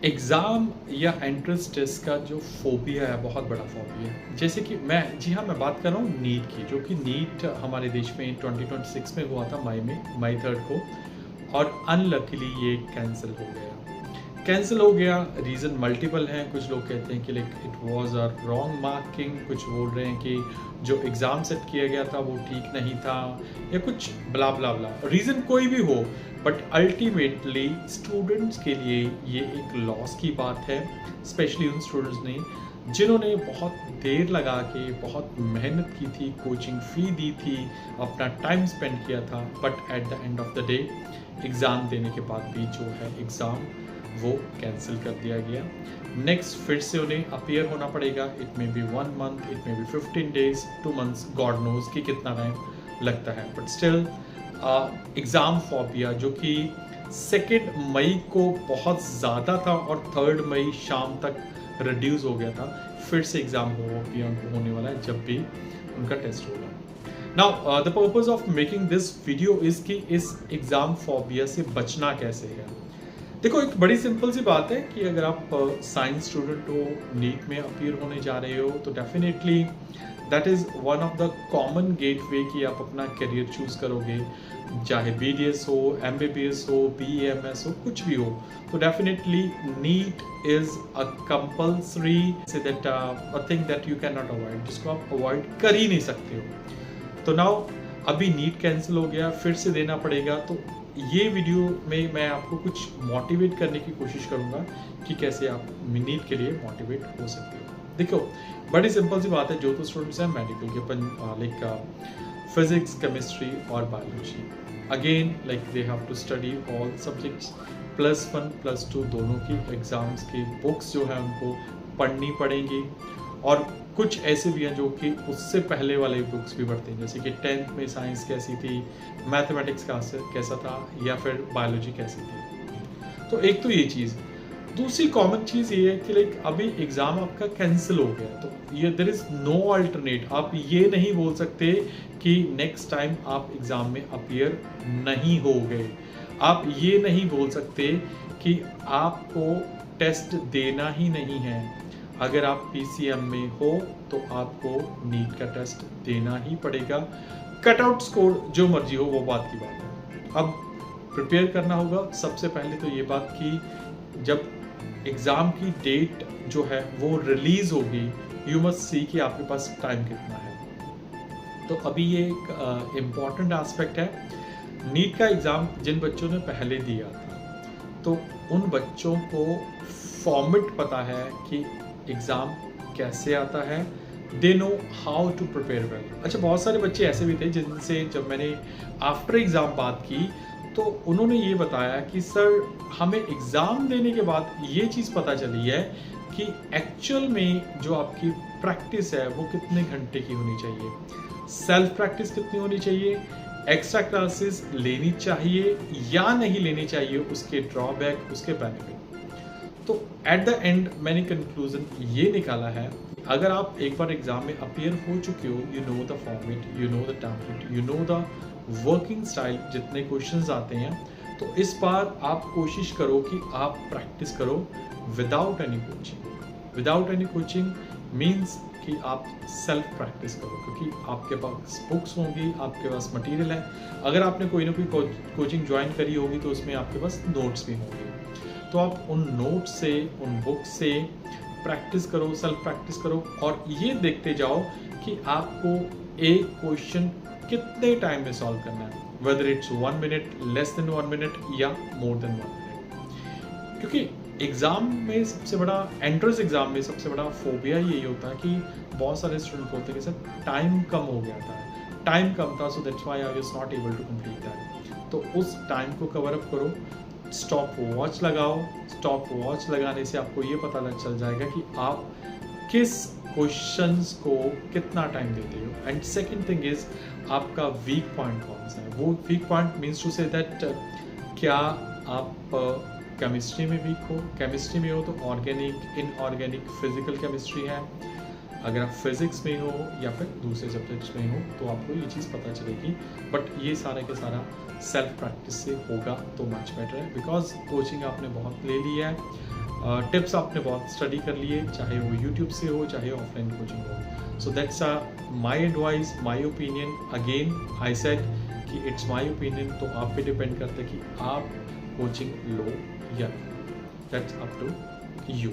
Exam या entrance test का जो फ़ोबिया है, बहुत बड़ा फ़ोबिया है। जैसे कि मैं बात कर रहा हूँ नीट की, जो कि नीट हमारे देश में 2026 में हुआ था मई 3 को, और अनलकीली ये कैंसल हो गया। कैंसल हो गया, रीज़न मल्टीपल हैं। कुछ लोग कहते हैं कि like it was a wrong marking, कुछ बोल रहे हैं कि जो एग्ज़ाम सेट किया गया था वो ठीक नहीं था, या कुछ ब्ला ब्ला ब्ला। रीज़न कोई भी हो, बट अल्टीमेटली स्टूडेंट्स के लिए ये एक लॉस की बात है, स्पेशली उन स्टूडेंट्स ने जिन्होंने बहुत देर लगा के बहुत मेहनत की थी, कोचिंग फ़ी दी थी, अपना टाइम स्पेंड किया था, but at the end of the day exam देने के बाद भी जो है एग्ज़ाम वो कैंसिल कर दिया गया। नेक्स्ट फिर से उन्हें अपीयर होना पड़ेगा। It may be 1 month, it may be 15 days, 2 months, God knows कि कितना टाइम लगता है, बट स्टिल एग्ज़ाम फोबिया जो कि 2 मई को बहुत ज़्यादा था और 3 मई शाम तक रिड्यूस हो गया था, फिर से एग्ज़ाम होने वाला है जब भी उनका टेस्ट होगा। Now the purpose of making this video is कि इस एग्ज़ाम फोबिया से बचना कैसे है। देखो, एक बड़ी सिंपल सी बात है कि अगर आप साइंस स्टूडेंट हो, नीट में अपीयर होने जा रहे हो, तो definitely that is one of the common gateway कि आप अपना करियर चूज़ करोगे, चाहे BDS हो, MBBS हो, BAMS हो, कुछ भी हो। तो definitely NEET is a compulsory say that a thing that you can not avoid, जिसको आप अवॉइड कर ही नहीं सकते हो। तो नाउ अभी नीट कैंसिल हो गया, फिर से देना पड़ेगा। तो ये वीडियो में मैं आपको कुछ मोटिवेट करने की कोशिश करूँगा कि कैसे आप नीट के लिए मोटिवेट हो सकते हो। देखो, बड़ी सिंपल सी बात है, जो तो स्टूडेंट्स हैं मेडिकल के, लाइक फिजिक्स, केमिस्ट्री और biology, again like they have to study all subjects, +1 +2 दोनों की एग्ज़ाम्स की बुक्स जो है उनको पढ़नी पड़ेंगी। और कुछ ऐसे भी हैं जो कि उससे पहले वाले बुक्स भी पढ़ते हैं, जैसे कि 10th में साइंस कैसी थी, मैथमेटिक्स कैसा था, या फिर बायोलॉजी कैसी थी। तो एक तो ये चीज़। दूसरी कॉमन चीज़ ये है कि लाइक अभी एग्ज़ाम आपका कैंसिल हो गया, तो ये देयर इज़ नो अल्टरनेट। आप ये नहीं बोल सकते कि नेक्स्ट टाइम आप एग्ज़ाम में अपीयर नहीं हो गए। आप ये नहीं बोल सकते कि आपको टेस्ट देना ही नहीं है। अगर आप PCM में हो तो आपको नीट का टेस्ट देना ही पड़ेगा। कटआउट स्कोर जो मर्जी हो, वो बात की बात है। अब प्रिपेयर करना होगा। सबसे पहले तो ये बात कि जब एग्ज़ाम की डेट जो है वो रिलीज़ होगी, यू मस्ट सी कि आपके पास टाइम कितना है। तो अभी ये एक इम्पॉर्टेंट एस्पेक्ट है। नीट का एग्ज़ाम जिन बच्चों ने पहले दिया था, तो उन बच्चों को फॉर्मेट पता है कि एग्ज़ाम कैसे आता है, they know how to prepare well. अच्छा, बहुत सारे बच्चे ऐसे भी थे जिनसे जब मैंने आफ्टर एग्ज़ाम बात की, तो उन्होंने ये बताया कि सर, हमें एग्ज़ाम देने के बाद ये चीज़ पता चली है कि एक्चुअल में जो आपकी प्रैक्टिस है वो कितने घंटे की होनी चाहिए, सेल्फ प्रैक्टिस कितनी होनी चाहिए, एक्स्ट्रा क्लासेस लेनी चाहिए या नहीं लेनी चाहिए, उसके ड्रॉबैक, उसके बेनिफिट। तो एट द एंड मैंने कंक्लूजन ये निकाला है, अगर आप एक बार एग्ज़ाम में अपीयर हो चुके हो, you know the format, you know the template, you know the working style, जितने क्वेश्चंस आते हैं, तो इस बार आप कोशिश करो कि आप प्रैक्टिस करो without any coaching. Without any coaching means कि आप सेल्फ प्रैक्टिस करो, क्योंकि आपके पास बुक्स होंगी, आपके पास मटेरियल है। अगर आपने कोई ना कोई कोचिंग ज्वाइन करी होगी तो उसमें आपके पास नोट्स भी होंगे, तो आप उन नोट से, उन बुक से प्रैक्टिस करो, सेल्फ प्रैक्टिस करो, और ये देखते जाओ कि आपको एक क्वेश्चन कितने टाइम में सॉल्व करना है, whether it's 1 minute, less than 1 minute, या मोर देन 1 मिनट। क्योंकि एग्ज़ाम में सबसे बड़ा, एंट्रेंस एग्ज़ाम में सबसे बड़ा फोबिया यही होता है कि बहुत सारे स्टूडेंट बोलते हैं कि सर टाइम कम हो गया था, टाइम कम था, so that's why I was not able to complete that. तो उस टाइम को कवर अप करो, स्टॉप वॉच लगाओ। स्टॉप वॉच लगाने से आपको ये पता चल जाएगा कि आप किस क्वेश्चंस को कितना टाइम देते हो। एंड सेकंड थिंग इज, आपका वीक पॉइंट कौन सा है। वो weak point means to say that क्या आप केमिस्ट्री में वीक हो, केमिस्ट्री में हो तो ऑर्गेनिक, इनऑर्गेनिक, फिजिकल केमिस्ट्री है। अगर आप फिजिक्स में हो या फिर दूसरे सब्जेक्ट्स में हो तो आपको ये चीज़ पता चलेगी। बट ये सारा के सारा सेल्फ प्रैक्टिस से होगा तो मच बेटर है, बिकॉज कोचिंग आपने बहुत ले ली है, टिप्स आपने बहुत स्टडी कर लिए, चाहे वो यूट्यूब से हो चाहे ऑफलाइन कोचिंग हो। So that's my advice, my opinion. Again I said कि इट्स माय ओपिनियन, तो आप पे डिपेंड करता है कि आप कोचिंग लो या दैट्स अप टू यू।